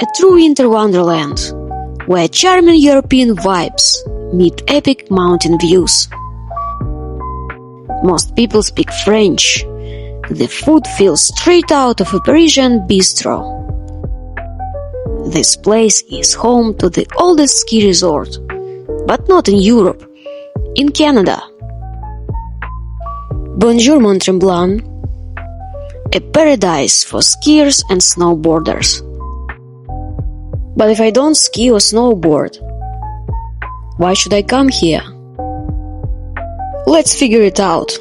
a true winter wonderland, where charming European vibes meet epic mountain views. Most people speak French. The food feels straight out of a Parisian bistro. This place is home to the oldest ski resort, but not in Europe, in Canada. Bonjour Mont Tremblant, a paradise for skiers and snowboarders. But if I don't ski or snowboard, why should I come here? Let's figure it out.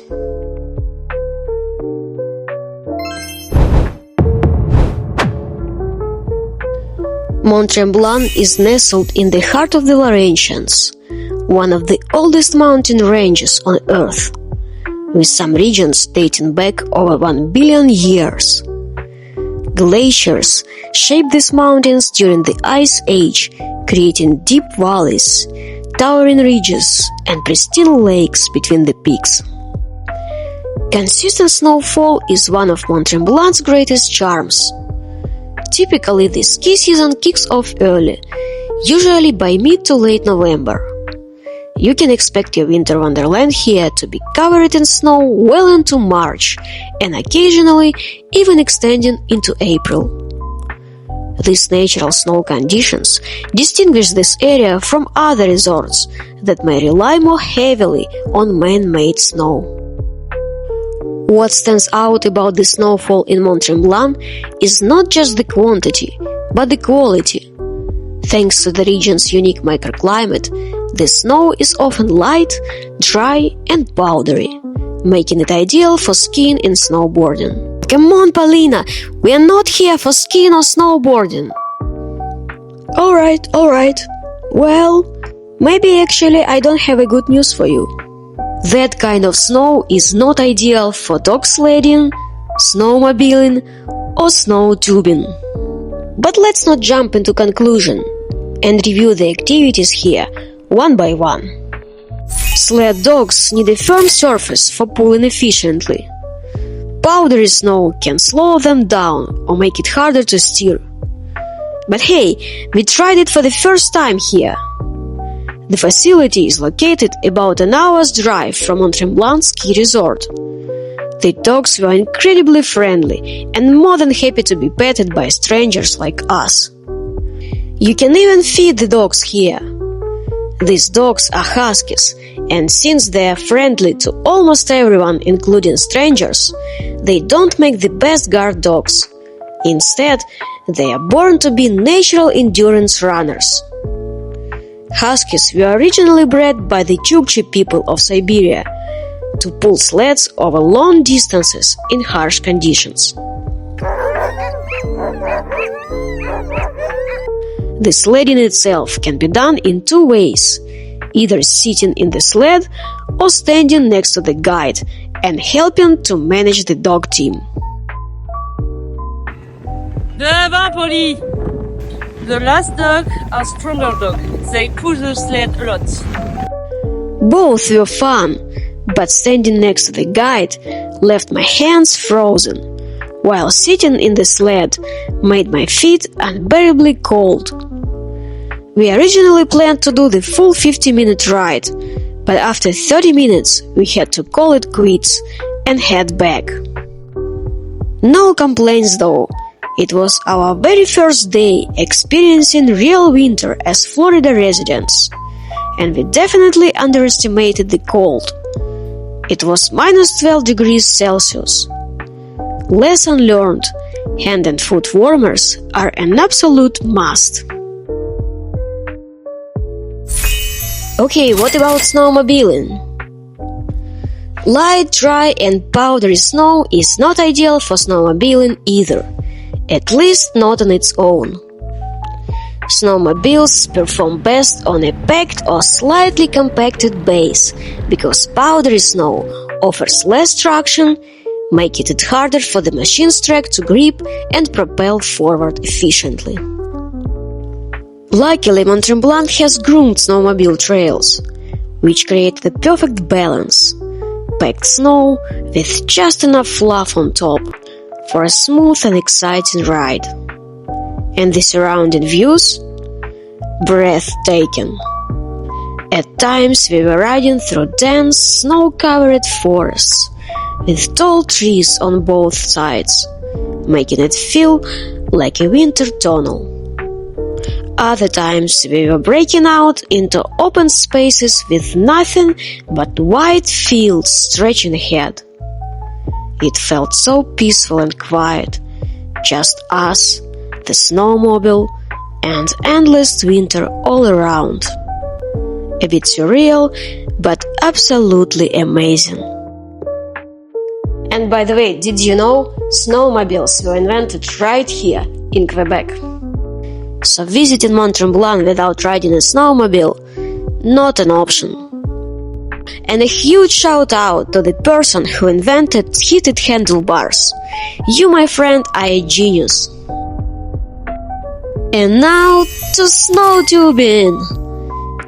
Mont Tremblant is nestled in the heart of the Laurentians, one of the oldest mountain ranges on Earth, with some regions dating back over 1 billion years. Glaciers shaped these mountains during the Ice Age, creating deep valleys, towering ridges, and pristine lakes between the peaks. Consistent snowfall is one of Mont Tremblant's greatest charms. Typically, the ski season kicks off early, usually by mid to late November. You can expect your winter wonderland here to be covered in snow well into March, and occasionally even extending into April. These natural snow conditions distinguish this area from other resorts that may rely more heavily on man-made snow. What stands out about the snowfall in Mont Tremblant is not just the quantity, but the quality. Thanks to the region's unique microclimate, the snow is often light, dry, and powdery, making it ideal for skiing and snowboarding. Come on, Paulina, we are not here for skiing or snowboarding. Alright. Well, maybe actually I don't have a good news for you. That kind of snow is not ideal for dog sledding, snowmobiling, or snow tubing. But let's not jump into conclusion and review the activities here one by one. Sled dogs need a firm surface for pulling efficiently. Powdery snow can slow them down or make it harder to steer. But hey, we tried it for the first time here. The facility is located about an hour's drive from Mont Tremblant ski resort. The dogs were incredibly friendly and more than happy to be petted by strangers like us. You can even feed the dogs here. These dogs are huskies, and since they are friendly to almost everyone, including strangers, they don't make the best guard dogs. Instead, they are born to be natural endurance runners. Huskies were originally bred by the Chukchi people of Siberia to pull sleds over long distances in harsh conditions. The sledding itself can be done in two ways, either sitting in the sled or standing next to the guide and helping to manage the dog team. Devant, Polly! The last dog are stronger dog. They push the sled a lot. Both were fun, but standing next to the guide left my hands frozen, while sitting in the sled made my feet unbearably cold. We originally planned to do the full 50-minute ride, but after 30 minutes we had to call it quits and head back. No complaints though. It was our very first day experiencing real winter as Florida residents, and we definitely underestimated the cold. It was minus 12 degrees Celsius. Lesson learned: hand and foot warmers are an absolute must. Okay, what about snowmobiling? Light, dry, and powdery snow is not ideal for snowmobiling either, at least not on its own. Snowmobiles perform best on a packed or slightly compacted base because powdery snow offers less traction, making it harder for the machine's track to grip and propel forward efficiently. Luckily, Mont Tremblant has groomed snowmobile trails, which create the perfect balance: packed snow with just enough fluff on top for a smooth and exciting ride. And the surrounding views? Breathtaking. At times we were riding through dense, snow-covered forests with tall trees on both sides, making it feel like a winter tunnel. Other times we were breaking out into open spaces with nothing but wide fields stretching ahead. It felt so peaceful and quiet, just us, the snowmobile, and endless winter all around. A bit surreal, but absolutely amazing. And by the way, did you know snowmobiles were invented right here in Quebec? So visiting Mont Tremblant without riding a snowmobile, not an option. And a huge shout out to the person who invented heated handlebars. You, my friend, are a genius. And now to snow tubing!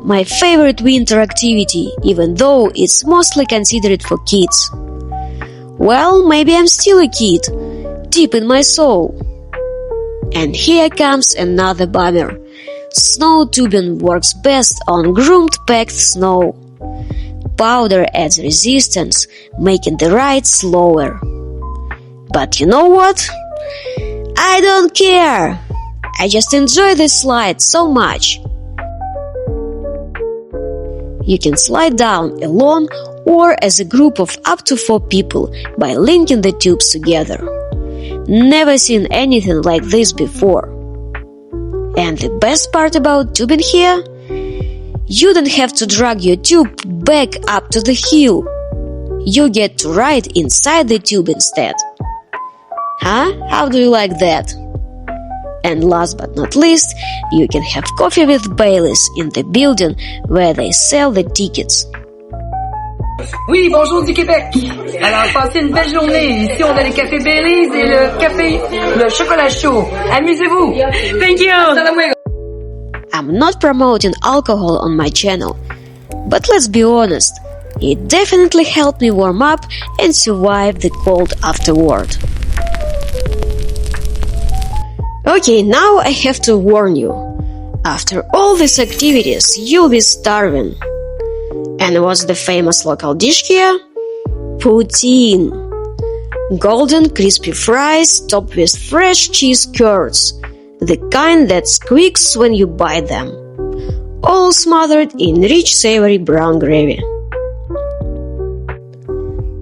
My favorite winter activity, even though it's mostly considered for kids. Well, maybe I'm still a kid, deep in my soul. And here comes another bummer. Snow tubing works best on groomed packed snow. Powder adds resistance, making the ride slower. But you know what? I don't care! I just enjoy this slide so much. You can slide down alone or as a group of up to 4 people by linking the tubes together. Never seen anything like this before. And the best part about tubing here? You don't have to drag your tube back up to the hill. You get to ride inside the tube instead. Huh? How do you like that? And last but not least, you can have coffee with Baileys in the building where they sell the tickets. Oui, bonjour du Québec. Alors, passez une belle journée. Ici, on a le café Baileys et le chocolat chaud. Amusez-vous. Thank you! Hasta luego. I'm not promoting alcohol on my channel, but let's be honest, it definitely helped me warm up and survive the cold afterward. Okay, now I have to warn you. After all these activities, you'll be starving. And what's the famous local dish here? Poutine. Golden crispy fries topped with fresh cheese curds, the kind that squeaks when you bite them, all smothered in rich savory brown gravy.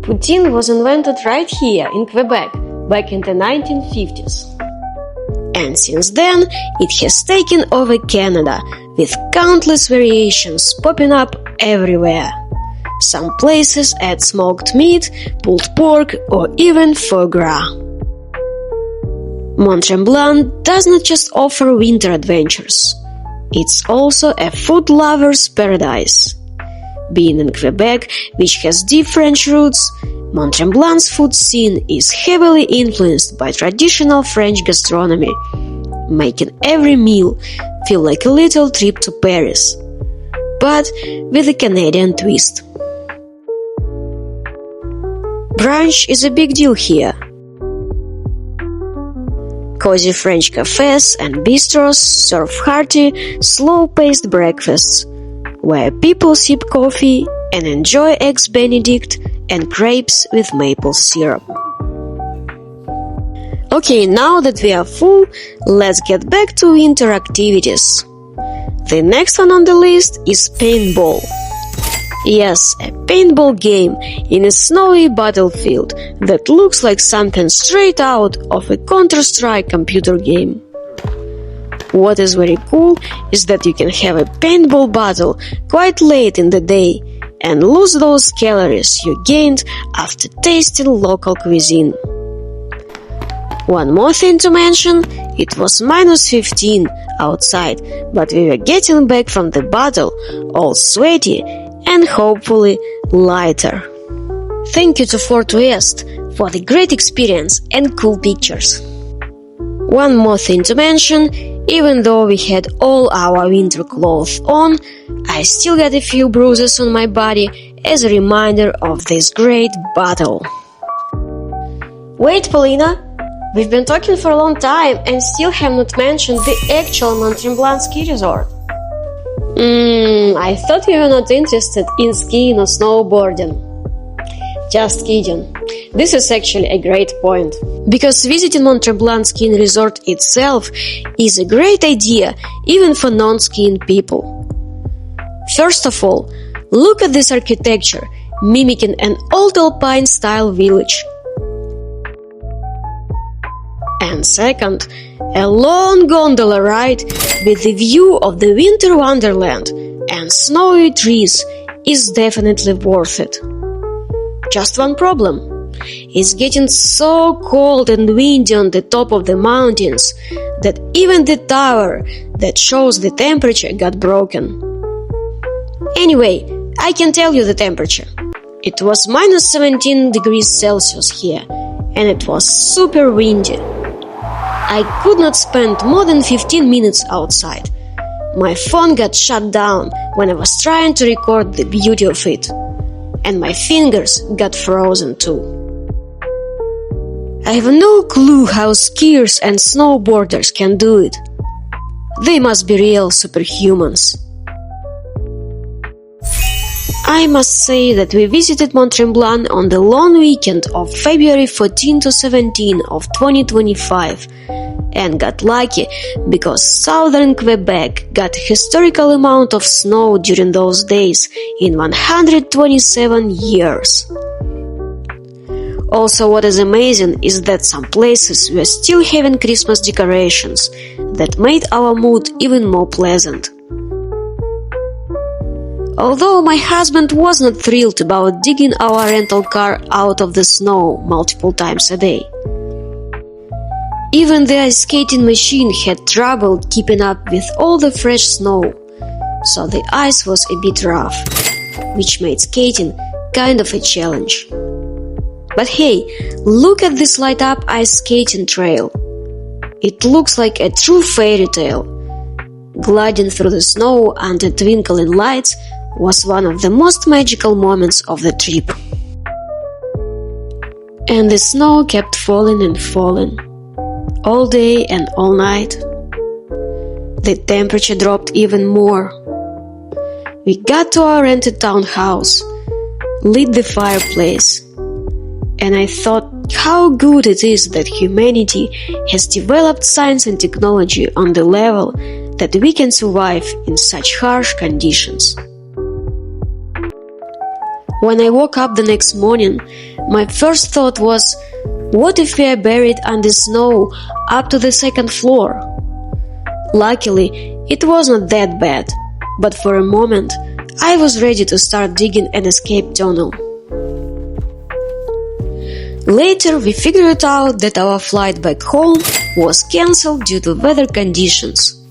Poutine was invented right here in Quebec back in the 1950s. And since then, it has taken over Canada, with countless variations popping up everywhere. Some places add smoked meat, pulled pork, or even foie gras. Mont Tremblant does not just offer winter adventures. It's also a food lover's paradise. Being in Quebec, which has deep French roots, Mont Tremblant's food scene is heavily influenced by traditional French gastronomy, making every meal feel like a little trip to Paris, but with a Canadian twist. Brunch is a big deal here. Cozy French cafes and bistros serve hearty, slow-paced breakfasts, where people sip coffee and enjoy eggs Benedict and crepes with maple syrup. Okay, now that we are full, let's get back to winter activities. The next one on the list is paintball. Yes, a paintball game in a snowy battlefield that looks like something straight out of a Counter-Strike computer game. What is very cool is that you can have a paintball battle quite late in the day and lose those calories you gained after tasting local cuisine. One more thing to mention, it was -15 outside, but we were getting back from the battle all sweaty and hopefully lighter. Thank you to Fort West for the great experience and cool pictures. One more thing to mention, even though we had all our winter clothes on, I still got a few bruises on my body as a reminder of this great battle. Wait, Paulina, We've been talking for a long time and still have not mentioned the actual Mont Tremblant ski resort. I thought you were not interested in skiing or snowboarding. Just kidding. This is actually a great point. Because visiting Mont Tremblant skiing resort itself is a great idea even for non-skiing people. First of all, look at this architecture, mimicking an old alpine-style village. And second, a long gondola ride with the view of the winter wonderland and snowy trees is definitely worth it. Just one problem. It's getting so cold and windy on the top of the mountains that even the tower that shows the temperature got broken. Anyway, I can tell you the temperature. It was minus 17 degrees Celsius here, and it was super windy. I could not spend more than 15 minutes outside. My phone got shut down when I was trying to record the beauty of it, and my fingers got frozen too. I have no clue how skiers and snowboarders can do it. They must be real superhumans. I must say that we visited Mont Tremblant on the long weekend of February 14 to 17 of 2025 and got lucky because southern Quebec got a historical amount of snow during those days in 127 years. Also, what is amazing is that some places were still having Christmas decorations that made our mood even more pleasant. Although my husband was not thrilled about digging our rental car out of the snow multiple times a day. Even the ice skating machine had trouble keeping up with all the fresh snow, so the ice was a bit rough, which made skating kind of a challenge. But hey, look at this light-up ice skating trail. It looks like a true fairy tale. Gliding through the snow under twinkling lights was one of the most magical moments of the trip. And the snow kept falling and falling, all day and all night. The temperature dropped even more. We got to our rented townhouse, lit the fireplace, and I thought how good it is that humanity has developed science and technology on the level that we can survive in such harsh conditions. When I woke up the next morning, my first thought was, what if we are buried under snow up to the second floor? Luckily, it was not that bad, but for a moment, I was ready to start digging an escape tunnel. Later, we figured out that our flight back home was cancelled due to weather conditions.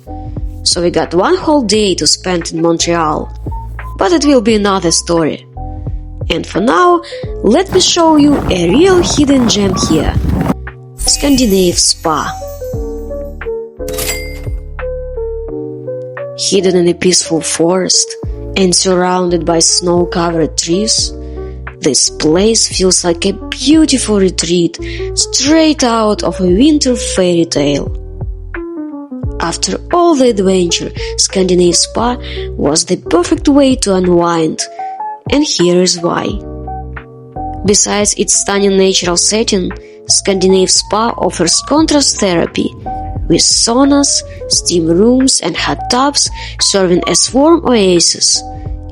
So we got one whole day to spend in Montreal, but it will be another story. And for now, let me show you a real hidden gem here, Scandinave Spa. Hidden in a peaceful forest and surrounded by snow-covered trees, this place feels like a beautiful retreat straight out of a winter fairy tale. After all the adventure, Scandinave Spa was the perfect way to unwind. And here is why. Besides its stunning natural setting, Scandinave Spa offers contrast therapy with saunas, steam rooms and hot tubs serving as warm oases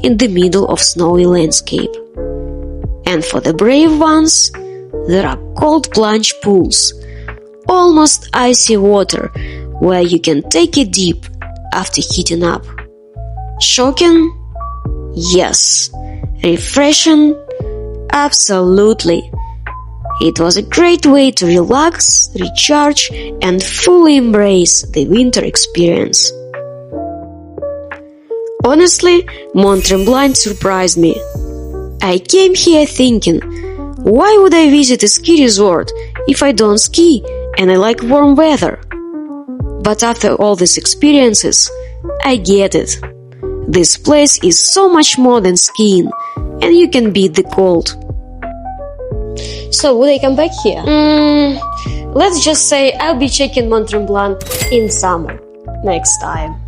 in the middle of snowy landscape. And for the brave ones, there are cold plunge pools, almost icy water where you can take a dip after heating up. Shocking? Yes. Refreshing? Absolutely. It was a great way to relax, recharge, and fully embrace the winter experience. Honestly, Mont Tremblant surprised me. I came here thinking, why would I visit a ski resort if I don't ski and I like warm weather? But after all these experiences, I get it. This place is so much more than skiing, and you can beat the cold. So, would I come back here? Let's just say I'll be checking Mont Tremblant in summer next time.